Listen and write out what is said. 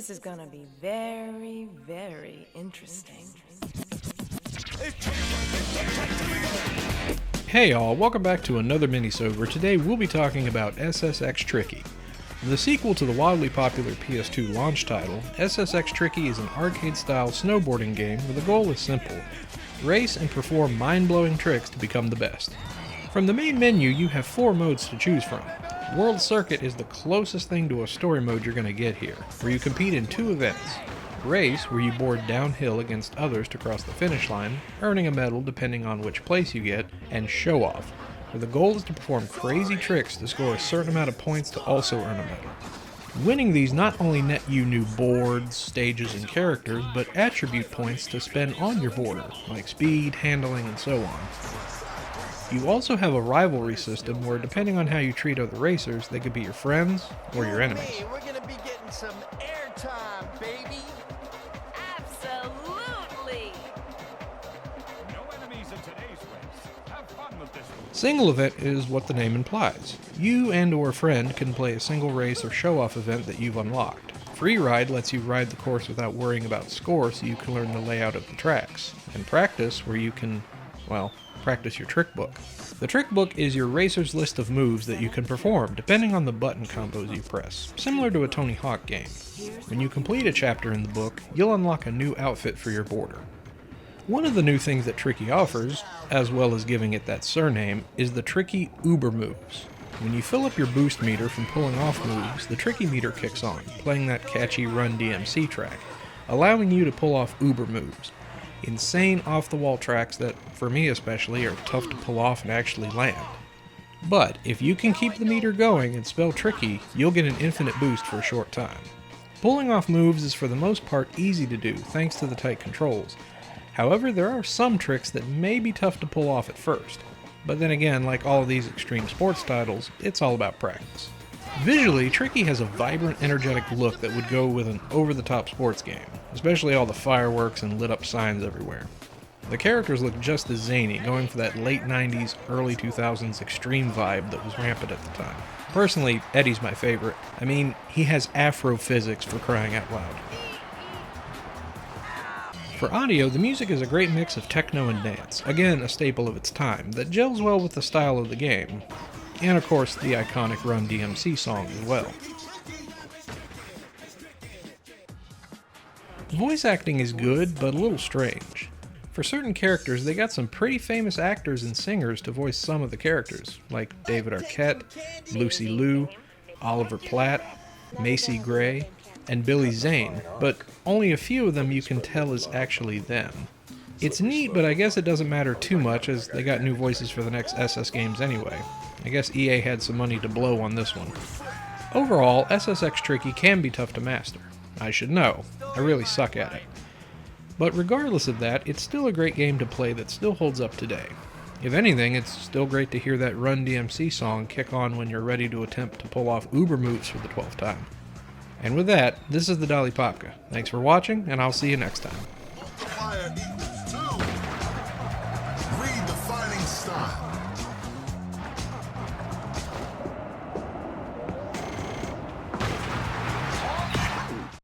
This is gonna be very, very interesting. Hey y'all, welcome back to another Mini-Sode where today we'll be talking about SSX Tricky. The sequel to the wildly popular PS2 launch title, SSX Tricky is an arcade-style snowboarding game where the goal is simple: race and perform mind-blowing tricks to become the best. From the main menu, you have 4 modes to choose from. World Circuit is the closest thing to a story mode you're going to get here, where you compete in 2 events. Race, where you board downhill against others to cross the finish line, earning a medal depending on which place you get, and Show Off, where the goal is to perform crazy tricks to score a certain amount of points to also earn a medal. Winning these not only net you new boards, stages, and characters, but attribute points to spend on your boarder, like speed, handling, and so on. You also have a rivalry system where, depending on how you treat other racers, they could be your friends or your enemies. Hey, we're gonna be getting some airtime, baby. Absolutely! No enemies in today's race. Have fun with this one. Single event is what the name implies. You and or a friend can play a single race or show-off event that you've unlocked. Freeride lets you ride the course without worrying about score, so you can learn the layout of the tracks. And Practice, where you can, well, practice your trick book. The trick book is your racer's list of moves that you can perform depending on the button combos you press, similar to a Tony Hawk game. When you complete a chapter in the book, you'll unlock a new outfit for your boarder. One of the new things that Tricky offers, as well as giving it that surname, is the Tricky Uber moves. When you fill up your boost meter from pulling off moves, the Tricky meter kicks on, playing that catchy Run DMC track, allowing you to pull off Uber moves. Insane off-the-wall tracks that, for me especially, are tough to pull off and actually land. But if you can keep the meter going and spell Tricky, you'll get an infinite boost for a short time. Pulling off moves is for the most part easy to do thanks to the tight controls. However, there are some tricks that may be tough to pull off at first. But then again, like all of these extreme sports titles, it's all about practice. Visually, Tricky has a vibrant, energetic look that would go with an over-the-top sports game, especially all the fireworks and lit-up signs everywhere. The characters look just as zany, going for that late 90s, early 2000s extreme vibe that was rampant at the time. Personally, Eddie's my favorite. I mean, he has Afro-physics for crying out loud. For audio, the music is a great mix of techno and dance, again a staple of its time, that gels well with the style of the game. And of course, the iconic Run DMC song as well. Voice acting is good, but a little strange. For certain characters, they got some pretty famous actors and singers to voice some of the characters, like David Arquette, Lucy Liu, Oliver Platt, Macy Gray, and Billy Zane, but only a few of them you can tell is actually them. It's neat, but I guess it doesn't matter too much as they got new voices for the next SS games anyway. I guess EA had some money to blow on this one. Overall, SSX Tricky can be tough to master. I should know. I really suck at it. But regardless of that, it's still a great game to play that still holds up today. If anything, it's still great to hear that Run DMC song kick on when you're ready to attempt to pull off Uber moves for the 12th time. And with that, this is the Dolly Popka. Thanks for watching, and I'll see you next time.